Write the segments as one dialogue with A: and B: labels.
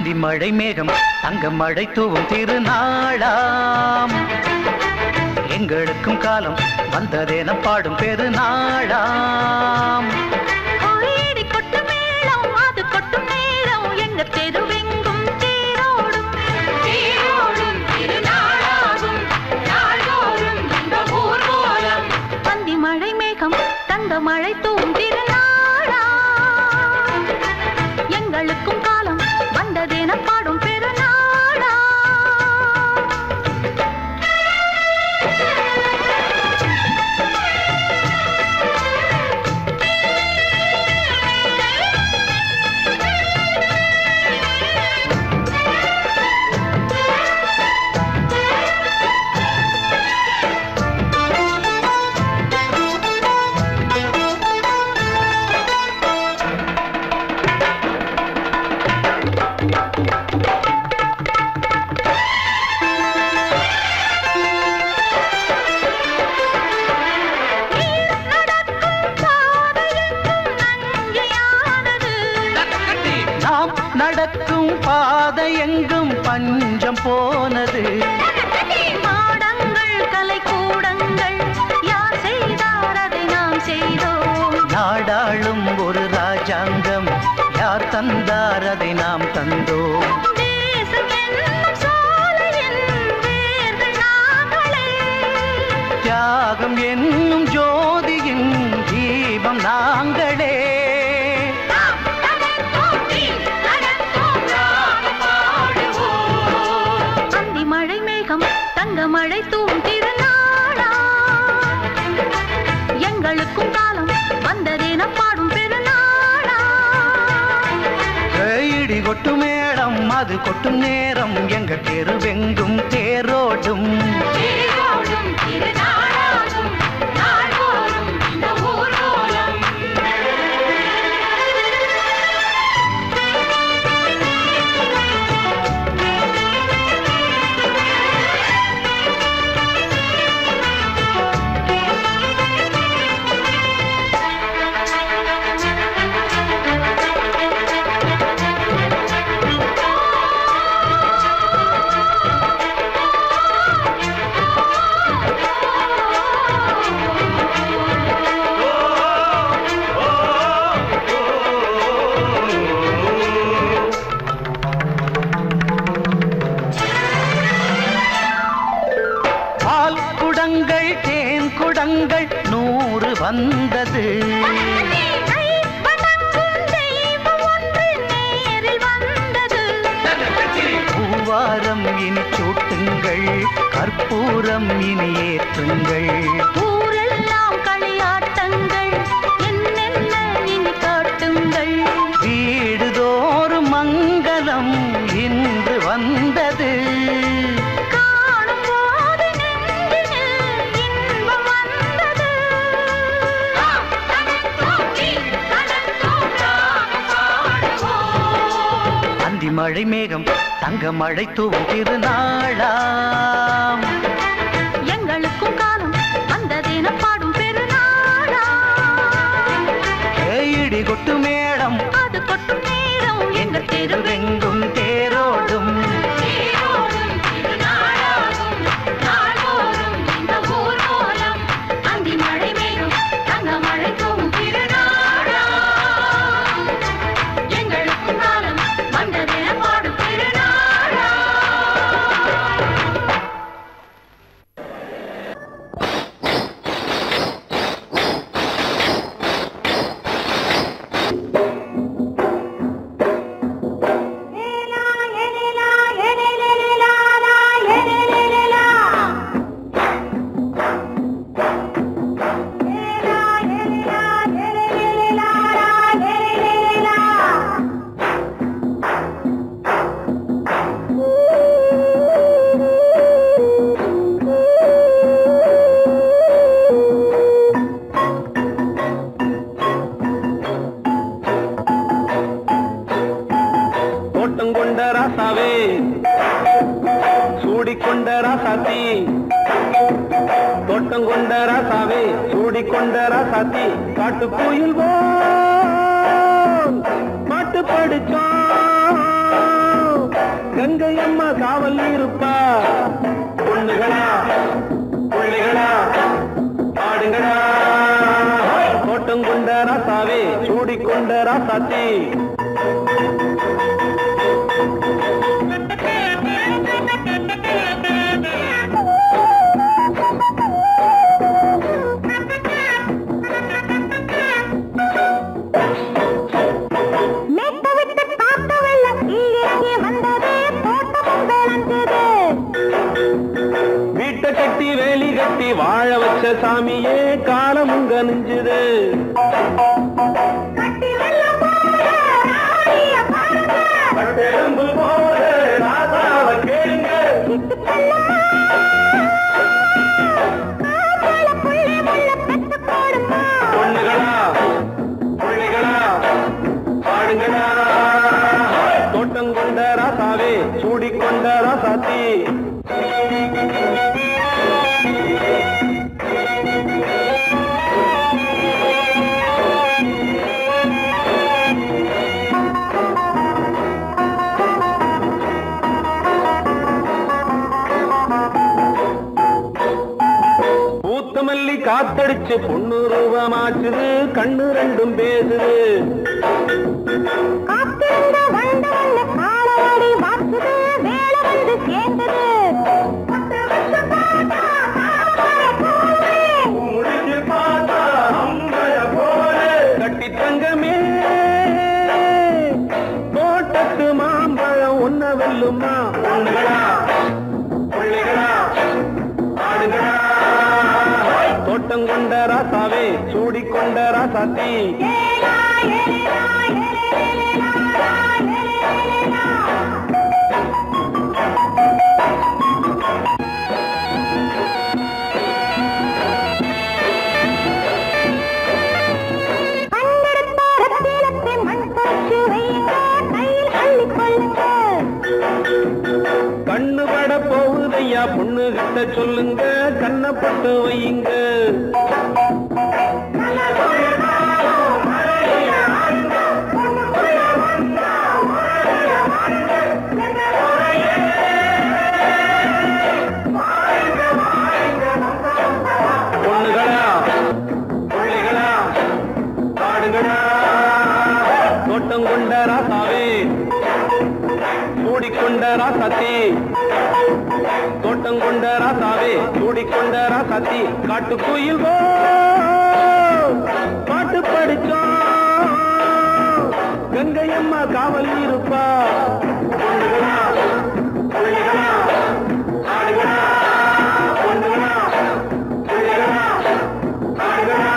A: அந்தி மழை மேகம் தங்க மழை தூவும் திருநாளாம் எங்களுக்கும் காலம் வந்ததென பாடும் பெருநாளாம்
B: கோயிடி கொட்டு மேளம் அது கொட்டும் நேரம் எங்க தெருவெங்கும் தேரோடும் தேரோடும் திருநாளாகும் நாள்தோறும் இந்த ஊர்வலம் அந்தி மழை மேகம் தங்க மழை தூவும் திருநாளாம் எங்களுக்கும் காலம் வந்ததென பாடும் பெருநாளா
A: நடக்கும் பாதை எங்கும் பஞ்சம் போனது
B: மாடங்கள் கலை கூடங்கள் யார் செய்தார் அதை நாம் செய்தோம்
A: நாடாளும் ஒரு ராஜாங்கம் யார் தந்தார் அதை நாம் தந்தோம்
B: தேசம் என்னும் சோலையின் வேர்கள் நாங்களே
A: தியாகம் என்னும் ஜோதியின் தீபம் நாங்களே
B: தங்க மழை தூவும் திருநாளா எங்களுக்கும் காலம் வந்ததென பாடும் பெருநாளா
A: இடி கொட்டு மேளம் அது கொட்டும் நேரம் எங்க தெருவெங்கும் தேரோடும்
B: தேரோடும் திருநாளாகும் நாள்தோறும் இந்த ஊர்வலம்
A: தேன் குடங்கள் 100 வந்தது பூவாரம் இனி சூட்டுங்கள் கற்பூரம் இனி ஏற்றுங்கள்
B: ஊரெல்லாம் களியாட்டங்கள் என்னென்ன இனி காட்டுங்கள்
A: வீடுதோறும் மங்களம் இன்று வந்தது மழை மேகம் தங்க மழை தூவும் திருநாளாம்
B: எங்களுக்கும் காலம் வந்ததென பாடும் பெருநாளா
A: இடி கொட்டு மேளம்
B: அது கொட்டும் நேரம் எங்க
A: தெருவெங்கும் தேரோடும்
B: திருநாளாகும் நாள்தோறும் இந்த ஊர்வலம் அந்தி மழை மேகம் தங்க மழை தூவும் திருநாளா எங்களுக்கும் காலம் வந்ததென பாடும் பெருநாளா
C: சூடிக்கொண்ட ராசாத்தி தோட்டங்கொண்ட ராசாவே சூடிக்கொண்ட ராசாத்தி காட்டு கோயில் மாட்டு படிச்சோம் கங்கை அம்மா காவல் இருப்பா. பொண்ணுகளா பிள்ளைகளா ஆடுங்களா, தோட்டம் கொண்ட ராசாவே சூடிக்கொண்ட ராசாத்தி. வீட்டை கட்டி வேலி கட்டி வாழ வச்ச சாமியே காலம் உங்க நெஞ்சுது. பொண்ணுகளா பிள்ளைகளா பாடுங்களா, தோட்டம் கொண்ட ராசாவே சூடிக்கொண்ட ராசாத்தி. பூத்தமல்லி காத்தடிச்சு பொண்ணு ரூபமாச்சுது, கண்ணு ரெண்டும் பேசுது. கட்டி தங்கமே தோட்டத்து மாம்பழம் ஒன்ன வெல்லுமா. பொண்ணுகளா பிள்ளைகளா ஆடுகளா, தோட்டம் கொண்ட ராசாவே சூடிக்கொண்ட ராசாத்தி. கண்ணு பட போகுதையா பொண்ணு கிட்ட சொல்லுங்க, கண்ணப்பட்டு வையுங்க. பொண்ணுகளா பிள்ளைகளா பாடுங்களா, தோட்டம் கொண்ட ராசாவே சூடிக்கொண்ட ராசாத்தி. தோட்டம் கொண்ட ராசாவே சூடிக்கொண்ட ராசாத்தி. காட்டுக்குயில் பாட்டு படிச்சோம், கங்கை அம்மா காவல் இருப்பா. பொண்ணுகளா பிள்ளைகளா ஆடுகளா, பொண்ணுகளா பிள்ளைகளா ஆடுகளா.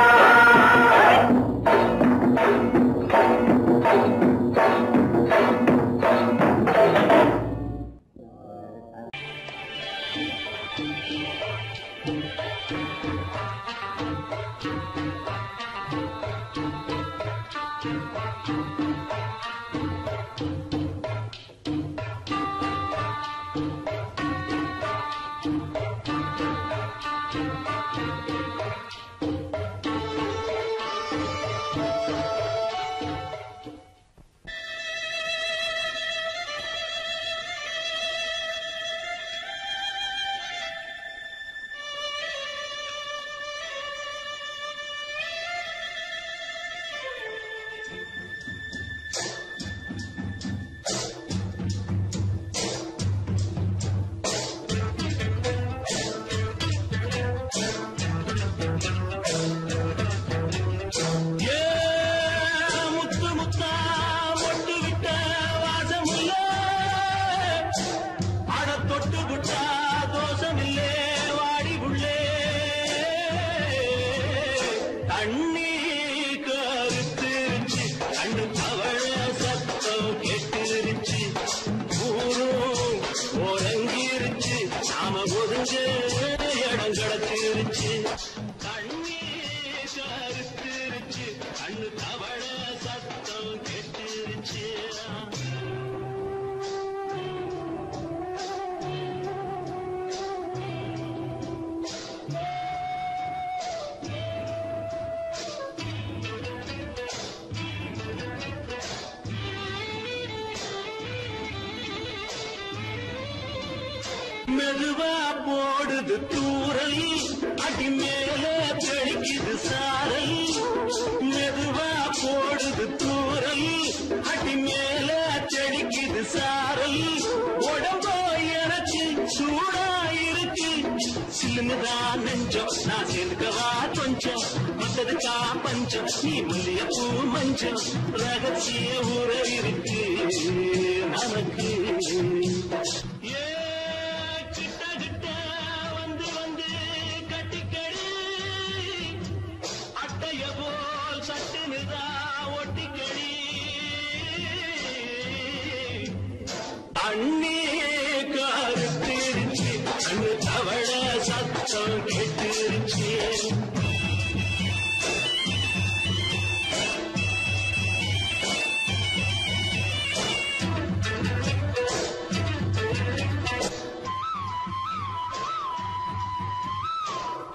D: மெதுவா போடுது தூரல் அடி மேல தெளிக்குது சாரல் மெதுவா போடுது தூரல் அடி மேல தெளிக்குது சாரல் உடம்போ எனக்கு சூடா இருக்கு சில்லுதான் நெஞ்சம் நான் சேர்க்கவா கொஞ்சம் மத்ததுக்கா பஞ்சம் நீ மல்லிய பூ மஞ்சம் ரகசிய உறவு இருக்கு நமக்கு அண்ணே கருத்திருச்சு அண்ணு தவள சத்தம் கேட்டுருச்சு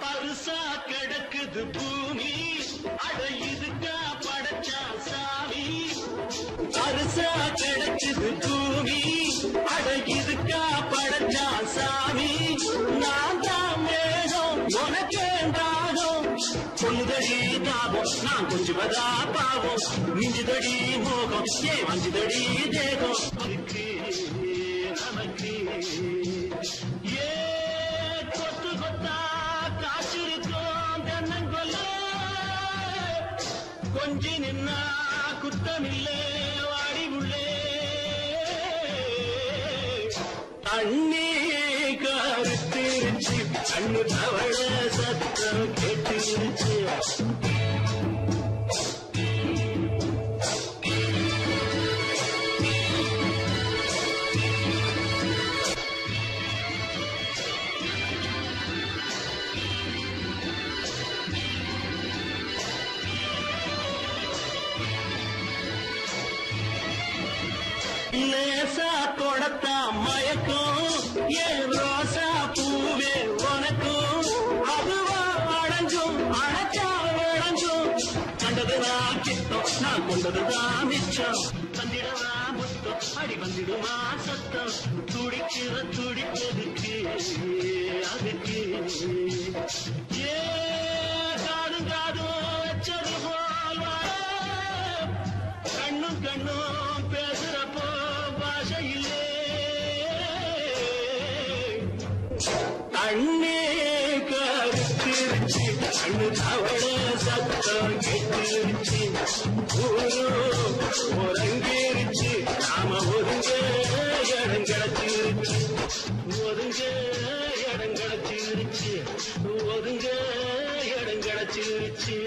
D: பருசா கிடக்குது பூமி அட இதுக்கா படைச்சா சாமி பருசா கிடக்குது பூமி அட இதுக்கா படைச்சா சாமி நான் தான் மேகம் உனக்கேண்டாகும் சொல்லுதடி தாபம் நான் கொஞ்சுவதா பாவம் மிஞ்சுதடி மோகம் ஏ வஞ்சுதடி தேகம் அதுக்கு நமக்கு ஏ கொத்து கொத்தா காற்றிருக்கோம் தென்னங்கொல்ல கொஞ்சி நின்னா குத்தமில்லை வாடி உள்ளே அண்ணே கருத்திருச்சு அண்ணு தவள சத்தம் கேட்டுருச்சு லேசா கொடத்தா மயக்கும் ஏன் ரோசா பூவே உனக்கும் அதுவா அடைஞ்சும் அடைச்சா விளைஞ்சும் கண்டதுதான் கிட்டம் நான் கொண்டதுதான் மிச்சம் தந்திடவா முத்தம் அடி வந்துடுமா சத்தம் துடிக்கிற துடிப்பதுக்கு அதுக்கு ஏ காதும் காதும் வச்சது போல் கண்ணும் கண்ணும் பேசுறப்போ பாஷையில்லே அண்ணே கருத்திருச்சு அண்ணு தவள சத்தம் கேட்டுருச்சு ஒருங்கிருச்சு நாம ஒதுங்க இடம் கிடைச்சிருச்சு ஒதுங்க இடம் கிடைச்சிருச்சு ஒதுங்க இடம் கிடைச்சிருச்சு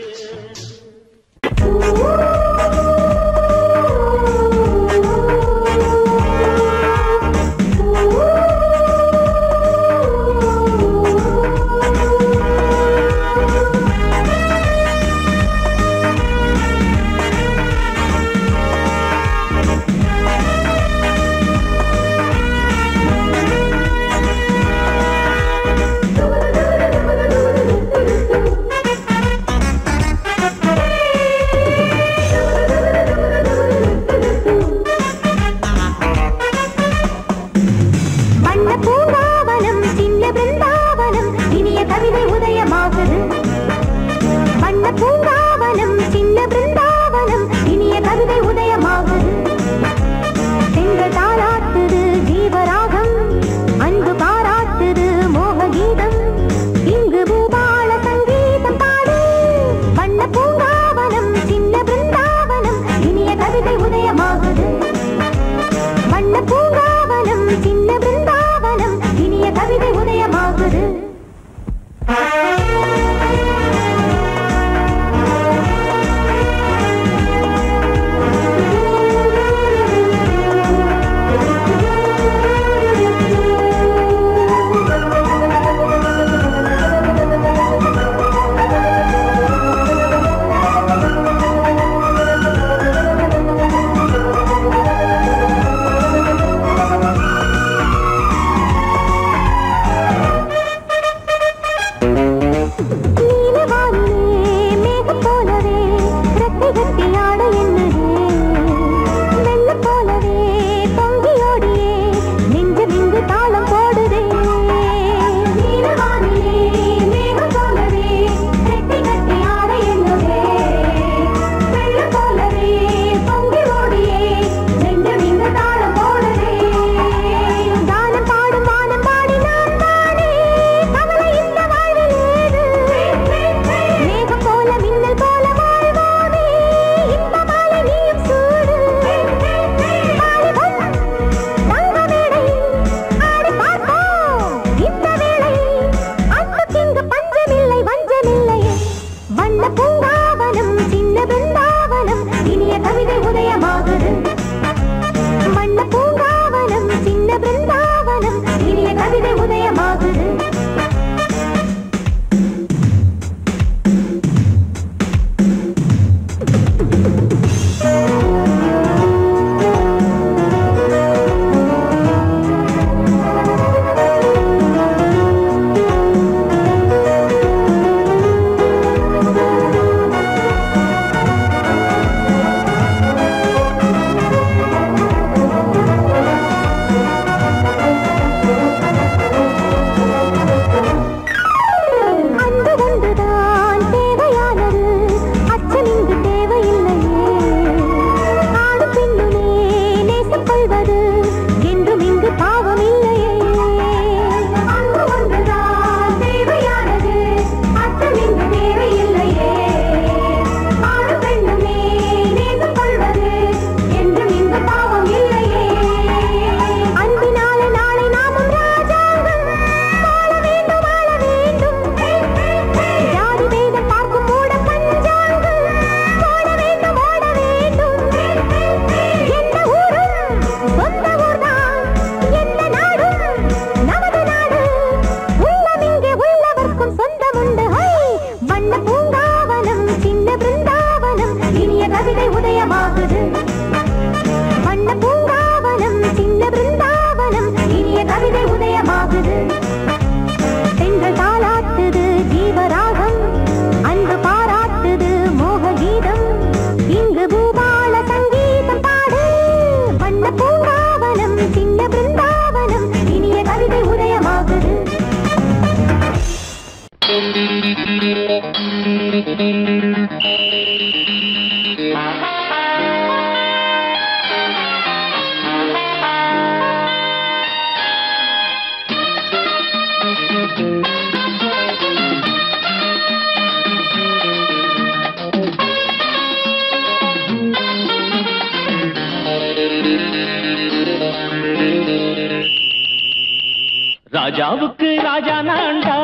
C: ராஜாவுக்கு ராஜா நான்டா,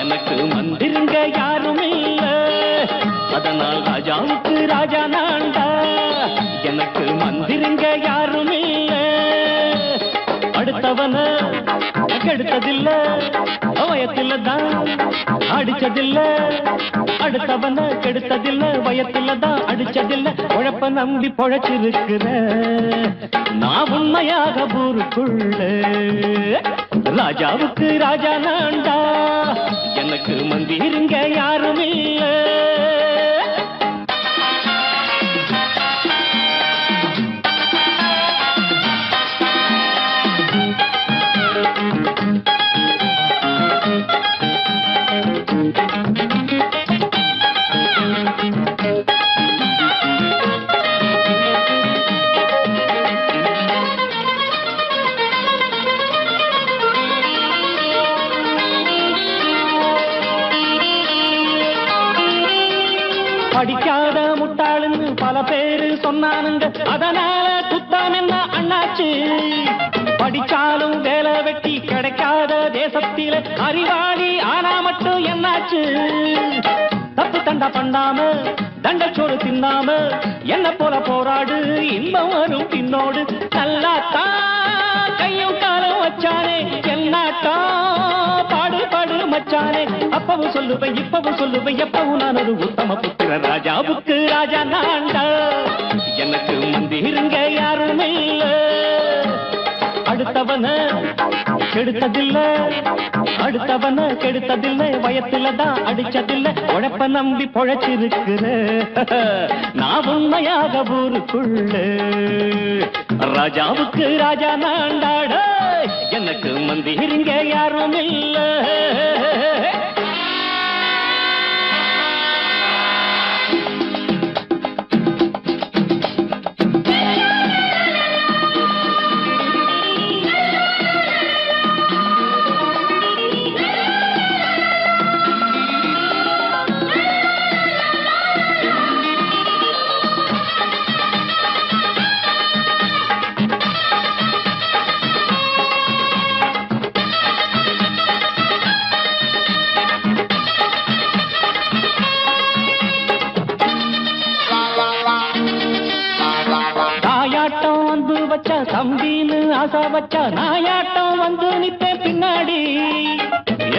C: எனக்கு மந்திருங்க யாரும் இல்ல. அதனால் ராஜாவுக்கு ராஜா நான்டா, எனக்கு மந்திருங்க யாரும் இல்ல. அடுத்தவன கெடுத்ததில்ல, வயத்தில தான் அடிச்சதில்ல. அடுத்தவன கெடுத்ததில்ல, வயத்தில தான் அடிச்சதில்ல. உழப்ப நம்பி பொழைச்சிருக்கிற நான் உண்மையாக ஊருக்குள்ள. ராஜாவுக்கு ராஜா நான்டா, எனக்கு மந்திருங்க யாரும் இல்ல. படிக்காத முட்டாளுன்னு பல பேரு சொன்னானுங்க, அதனால குத்தம் என்ன அண்ணாச்சு. படிச்சாலும் வேலை வெட்டி கிடைக்காத தேசத்தில அறிவாளி ஆனா மட்டும் என்னாச்சு. தப்பு தண்டா பண்ணாம தண்டச்சோறு தின்னாம என்ன போல போராடு, இன்பம் வரும் பின்னோடு. நல்லாத்தான் கையும் காலம் வச்சானே, என்னாட்டா பாடு பாடு மச்சானே. அப்பவும் சொல்லுவேன் இப்பவும் சொல்லுவேன், எப்பவும் நான் ஒரு உத்தம புத்திர. ராஜாவுக்கு ராஜா நான்டா, எனக்கு மந்திருங்க யாரும் இல்ல. அடுத்தவன கெடுத்ததில்ல, அடுத்தவன கெடுத்ததில்லை, வயத்தில தான் அடிச்சதில்லை. உழைப்ப நம்பி பொழைச்சிருக்கிற நான் உண்மையாக ஊருக்குள்ள. ராஜாவுக்கு ராஜா நான்டாட, எனக்கு மந்திருங்க யாரும் இல்ல. தம்பின்னு ஆசா வச்சா நாயாட்டம் வந்து நிப்பேன் பின்னாடி.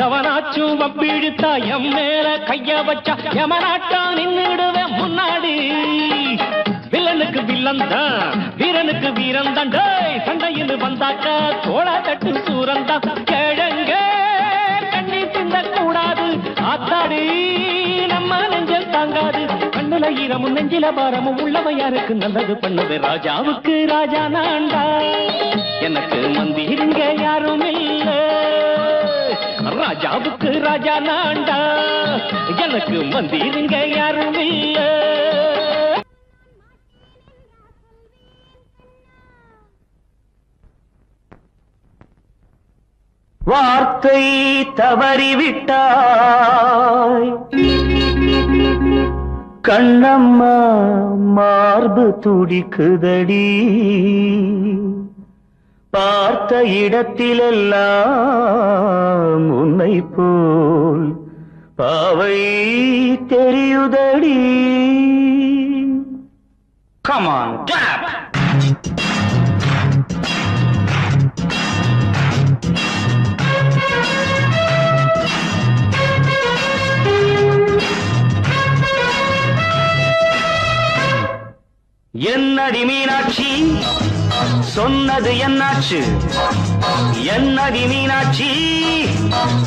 C: எவனாச்சும் வப்பிழுத்தா எம் மேல கைய வச்சா எவனாட்டம் நின்னுடுவேன் முன்னாடி. வில்லனுக்கு வில்லன் தான், வீரனுக்கு வீரன் தான். சண்டையில் வந்தாக்கா தோளா தட்டு சூரன் தான். கிழங்க கண்ணி சிந்த கூடாது, ஆத்தாடி நம்ம நெஞ்சல் தாங்காது. கண்ணுல ஈரமும் நெஞ்சில பாரமும் உள்ளவன் யாருக்கு நல்லது பண்ணது. ராஜாவுக்கு ராஜா நான்டா, எனக்கு மந்திருங்க யாரும் இல்ல. ராஜாவுக்கு ராஜா நான்டா, எனக்கு மந்திருங்க யாரும் இல்ல.
A: வார்த்தை தவறிவிட்டாய் கண்ணம்மா, மார்பு துடிக்குதடி. பார்த்த இடத்திலெல்லாம் உன்னை போல் பாவை தெரியுதடி. Come on, clap! என்னடி மீனாட்சி சொன்னது என்னாச்சு? என்னடி மீனாட்சி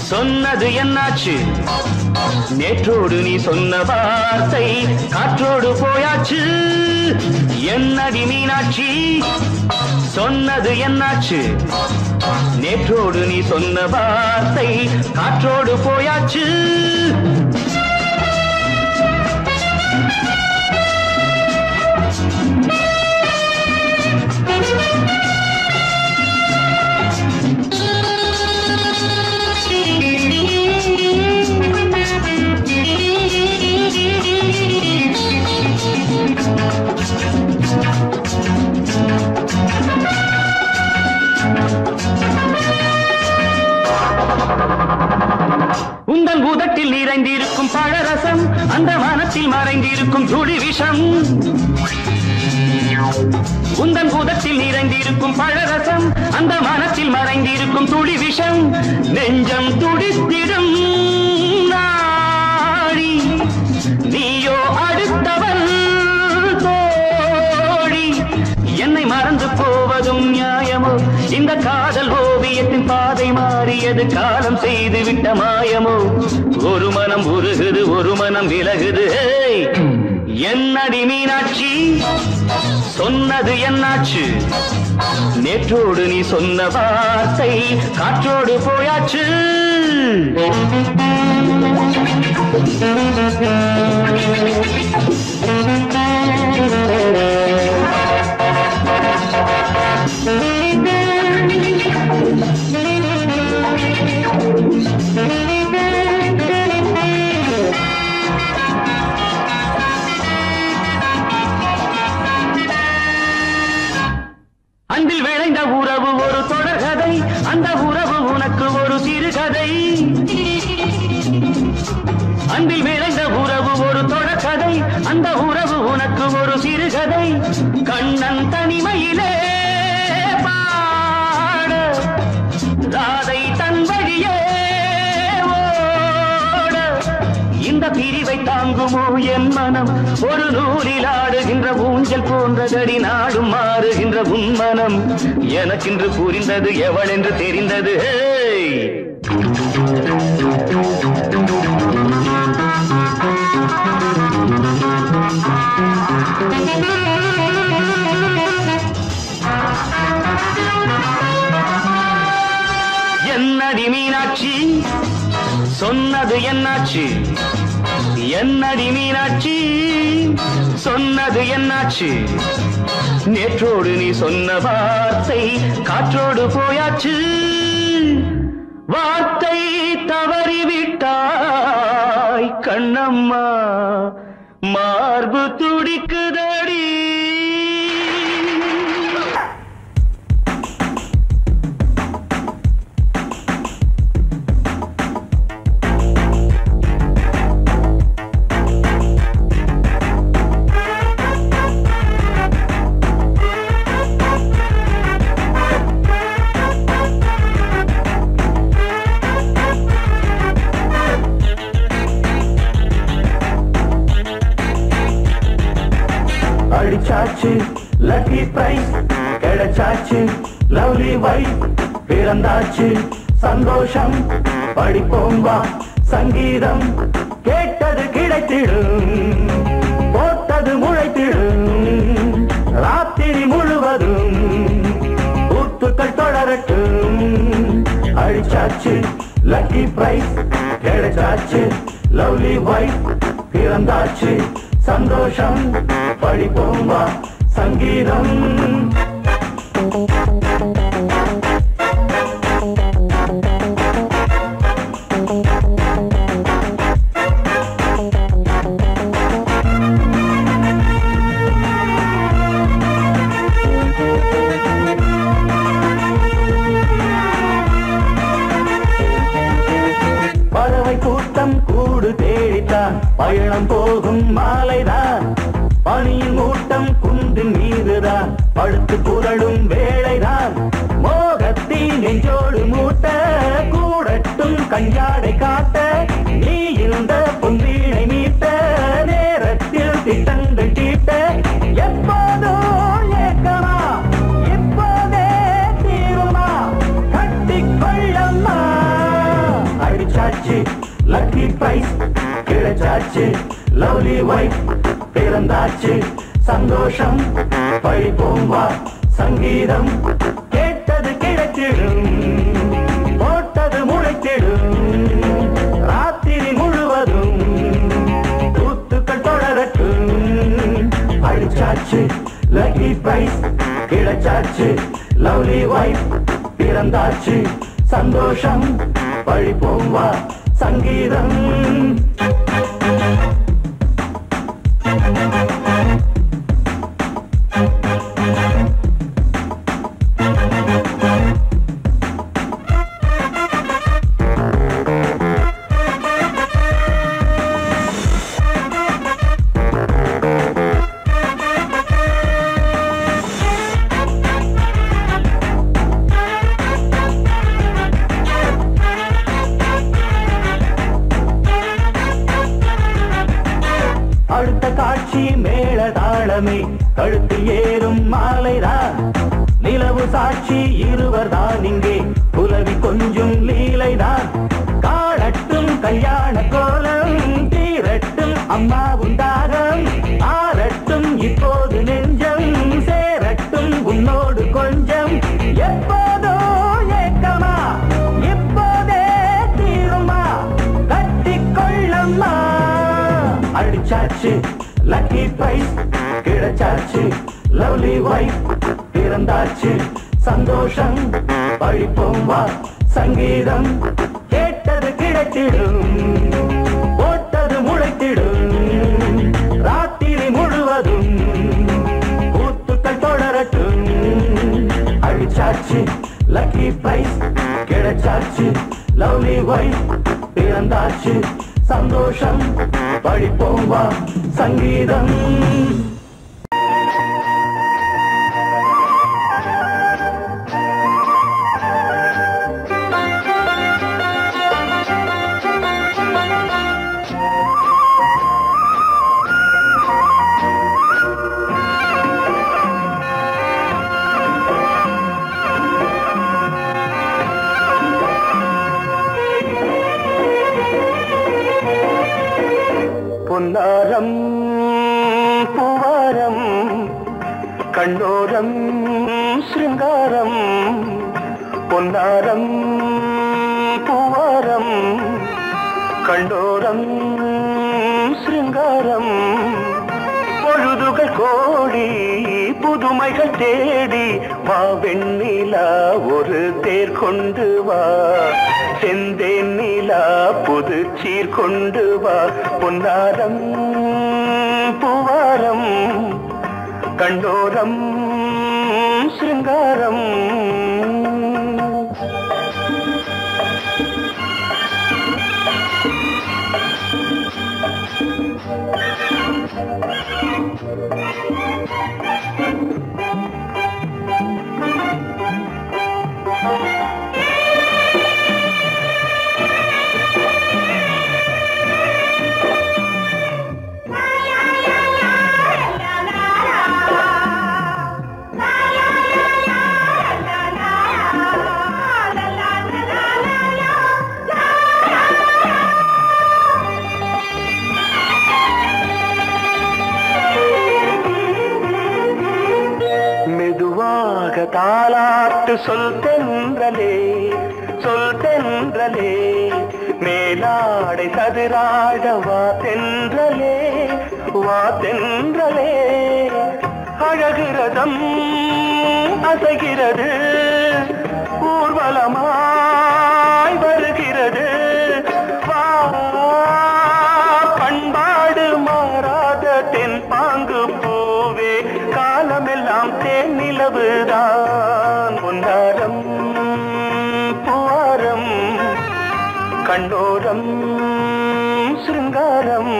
A: சொன்னது என்னாச்சு? நேற்றோடு நீ சொன்ன வார்த்தை காற்றோடு போயாச்சு. என்னடி மீனாட்சி சொன்னது என்னாச்சு? நேற்றோடு நீ சொன்ன வார்த்தை காற்றோடு போயாச்சு.
C: நிறைந்திருக்கும் துளி விஷம் உந்தன் பூதத்தில் நிறைந்திருக்கும் பழரசம் அந்த மனத்தில் மறைந்திருக்கும் துளி விஷம் நெஞ்சம் துடித்திடும் நாடி நீயோ அடுத்தவன் தோழி என்னை மறந்து போவதும் நியாயமோ இந்த காதல் ஓவியத்தின் பாதை மாறியது காலம் செய்து விட்ட மாயமோ ஒரு மனம் உருகுது ஒரு மனம் விலகுது என்னடி மீனாட்சி சொன்னது என்னாச்சு நேற்றோடு நீ சொன்ன வார்த்தை காற்றோடு போயாச்சு அன்பில் விளைந்த உறவு ஒரு தொடர்கதை அந்த உறவு உனக்கு ஒரு சிறுகதை அன்பில் விளைந்த உறவு ஒரு தொடர்கதை அந்த உறவு உனக்கு ஒரு சிறுகதை கண்ணன் தனிமையிலே பாட ராதை தன் வழியே ஓட இந்த பிரிவை தாங்குமோ என் மனம் ஒரு நூலில் ஆடுகின்ற ஊஞ்சல் போன்றதடி நாடும் மாறுகின்ற உன்மனம் எனக்கென்று புரிந்தது எவள் என்று தெரிந்தது என்னடி மீனாட்சி சொன்னது என்னாச்சு என்னடி மீனாட்சி சொன்னது என்னாச்சு நேற்றோடு நீ சொன்ன வார்த்தை காற்றோடு போயாச்சு வார்த்தை தவறிவிட்டாய் கண்ணம்மா மார்பு துடிக்குதடி
A: அடிச்சாச்சு லக்கி பிரைஸ் கிடைச்சாச்சு லவ்லி வைஃப் பிறந்தாச்சு சந்தோஷம் படிப்போம் வா சங்கீதம் கேட்டது கிடைத்திடும் போட்டது முளைத்திடும் ராத்திரி முழுவதும் ஊத்துக்கள் தொடரட்டும் அடிச்சாச்சு லக்கி பிரைஸ் கிடைச்சாச்சு லவ்லி வைஃப் பிறந்தாச்சு சந்தோஷம் படிப்போம் வா சங்கீதம் பறவை கூட்டம் கூடு தேடித்தான் பயணம் போகும் மாலைதான் பனியின் மூட்டம் குன்றின் மீதுதான் படுத்து புரளும் வேளைதான் மோகத்தின் நெஞ்சோடு மூட்ட கூடட்டும் கஞ்சாடை காட்ட நீ இந்த பொன்வீணை மீட்ட நேரத்தில் திட்டங்கள் தீட்ட எப்போதோ ஏக்கமா இப்போதே தீருமா கட்டிக்கொள்ளம்மா அடிச்சாச்சு லக்கி பிரைஸ் கிடைச்சாச்சு லவ்லி வைஃப் பிறந்தாச்சு சந்தோஷம் படிப்போம் வா சங்கீதம் கேட்டது கிடைத்திடும் போட்டது முளைத்திடும் ராத்திரி முழுவதும் கூத்துக்கள் தொடரட்டும் அடிச்சாச்சு லக்கி பிரைஸ் கிடைச்சாச்சு லவ்லி வைஃப் பிறந்தாச்சு சந்தோஷம் படிப்போம் வா சங்கீதம் கழுத்தில் ஏறும் மாலைதான் நிலவு சாட்சி இருவர்தான் இங்கே புலவி கொஞ்சம் லீலைதான் காணட்டும் கல்யாண கோலம் தீரட்டும் அம்மா உண்டாகம் ஆரட்டும் இப்போது நெஞ்சம் சேரட்டும் உன்னோடு கொஞ்சம் எப்போதோ ஏக்கமா இப்போதே தீருமா கட்டிக்கொள்ளம்மா அடிச்சாச்சு லக்கி பிரைஸ் கிடைச்சாச்சு லவ்லி வைஃப் பிறந்தாச்சு சந்தோஷம் பழிப்போம் வா சங்கீதம் கேட்டது கிடைத்திடும் போட்டது முளைத்திடும் ராத்திரி முழுவதும் கூத்துக்கள் தொடரட்டும் அழிச்சாச்சு லக்கி பிரைஸ் கிடைச்சாச்சு லவ்லி வைஃப் பிறந்தாச்சு சந்தோஷம் பழிப்போம் வா சங்கீதம் பொன்னாரம் பூவாரம் கண்ணோரம் சிருங்காரம் பொன்னாரம் பூவாரம் கண்ணோரம் சிருங்காரம் பொழுதுகள் கோடி புதுமைகள் தேடி வா வெண்ணிலா ஒரு தேர் கொண்டு வா செந்தேன் நிலா புது சீர் கொண்டு வா பொன்னாரம் பூவாரம் கண்ணோரம் சிருங்காரம் தாலாட்டு சொல் தென்றலே மேலாடை சதுராட வா தென்றலே அழகிறதம் அசைகிறது ஊர்வலமாய் வருகிறது வா பண்பாடு மாறாத தென் பாங்கு பூவே காலமெல்லாம் தேன் நிலவுதான் பொன்னாரம் பூவாரம் கண்ணோரம் சிருங்காரம்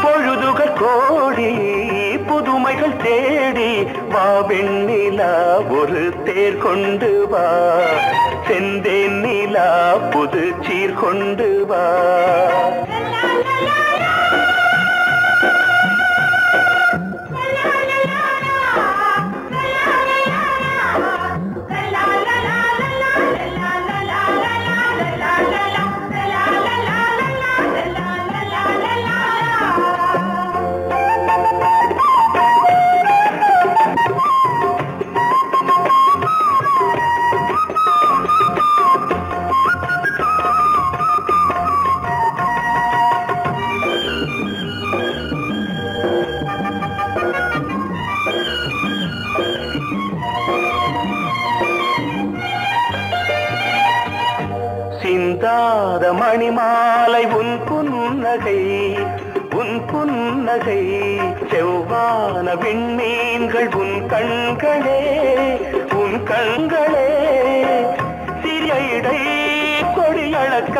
A: பொழுதுகள் கோடி புதுமைகள் தேடி வா வெண்ணிலா ஒரு தேர் கொண்டு வா செந்தேன் நிலா புது சீர் கொண்டு வா சிந்தாத மணிமாலை உன் புன்னகை செவ்வான விண்மீன்கள் உன் கண்களே சிறிய இடை கொடியளக்க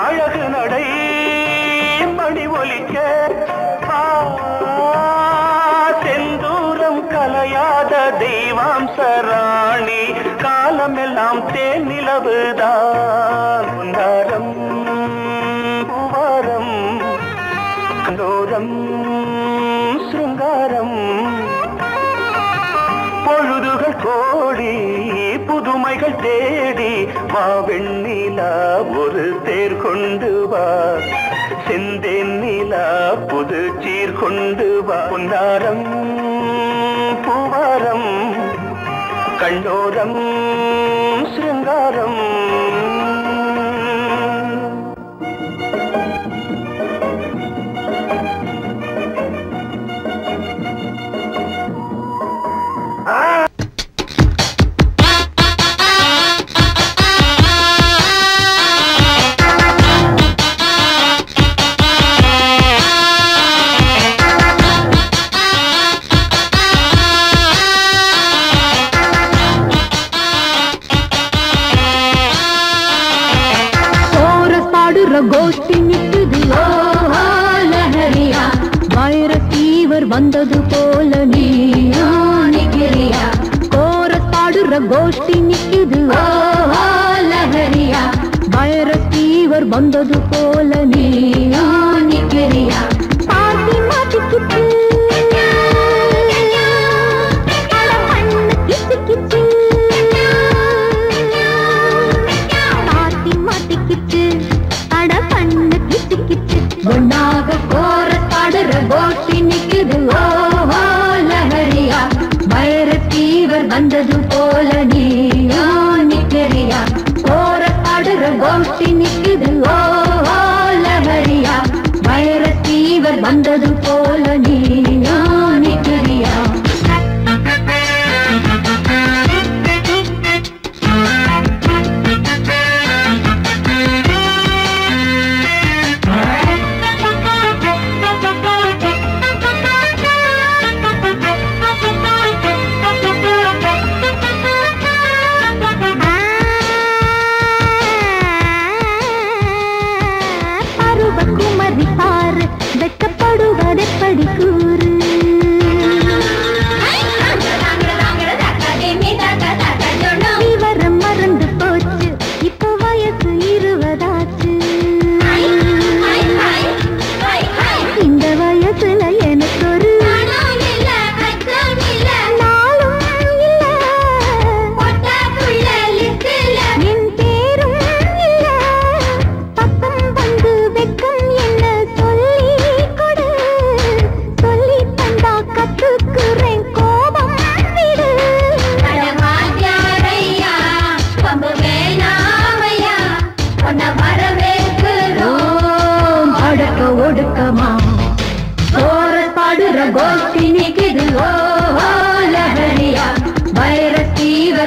A: அழகு நடை மணி ஒலிக்க செந்தூரம் கலையாத தெய்வாம்சராணி காலமெல்லாம் தேன் நிலவுதான் பொன்னாரம் பூவாரம் கண்ணோரம் உண்மைகள் தேடி வா வெண்ணிலா ஒரு தேர் கொண்டு வா செந்தேன் நிலா புது சீர் கொண்டு வா பொன்னாரம் பூவாரம் கண்ணோரம் சிருங்காரம்
B: கோஷ்டி நிக்குது லஹரியா வைரஸ் ஃபீவர் வந்தது போல நீயா நிக்கிறியா கோரஸ் பாடுற கோஷ்டி நிக்குது லஹரியா வைரஸ் ஃபீவர் வந்தது போல நீயா நிக்கிறியா பாட்டி மாட்டிக்கிட்டு ஒன்னாக கோரஸ் பாடுற கோஷ்டி நிக்குது லஹரியா வைரஸ் ஃபீவர் வந்தது போல நீயா நிக்கிறியா கோரஸ் பாடுற கோஷ்டி நிக்குது லஹரியா வைரஸ் ஃபீவர் வந்தது போல நீயா நிக்கிறியா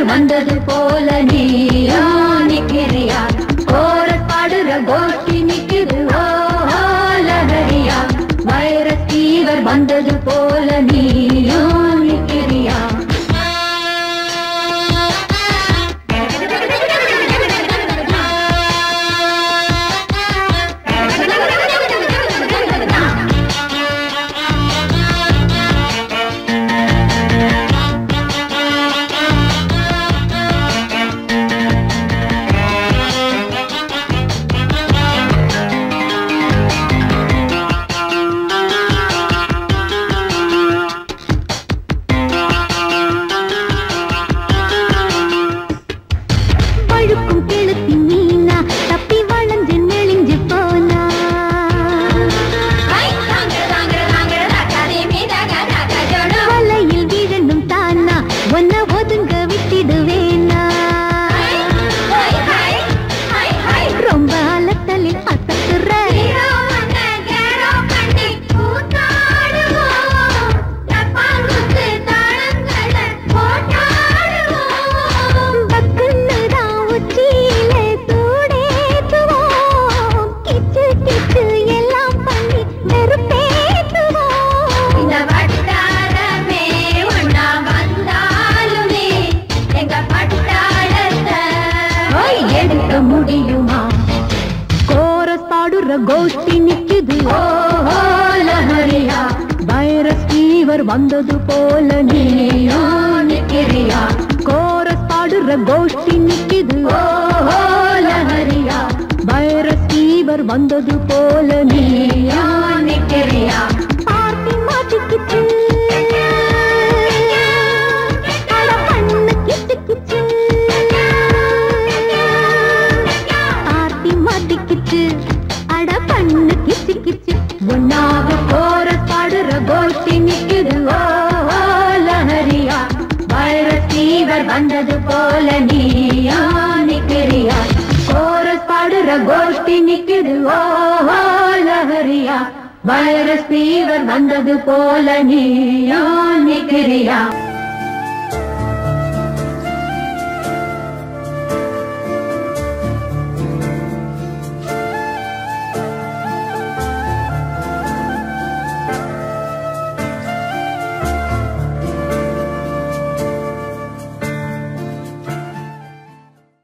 B: வந்தது போல நீயா நிக்கிறியா கோரஸ் பாடுற கோஷ்டி நிக்குது லஹரியா வைரஸ் ஃபீவர் வந்தது போல நீயா நிக்கிறியா முடியுமா கோரஸ் பாடுற கோஷ்டி நிக்குது லஹரியா வைரஸ் ஃபீவர் வந்தது போல நீயா நிக்கிறியா கோரஸ் பாடுற கோஷ்டி நிக்குது லஹரியா வைரஸ் ஃபீவர் வந்தது போல நீயா நிக்கிறியா பார்ட்டி மாட்டிக்கிட்டு அட பண்ணு கிச்சு கிச்சு
E: ஒன்னாக போற பாடுற கோஷ்டி நிக்குது ஓ லஹரியா வைரஸ் ஃபீவர் வந்தது போல நீயா நிக்கிறியா கோரஸ் பாடுற கோஷ்டி நிக்குது ஓ லஹரியா வைரஸ் ஃபீவர் வந்தது போல நீயா நிக்கிறியா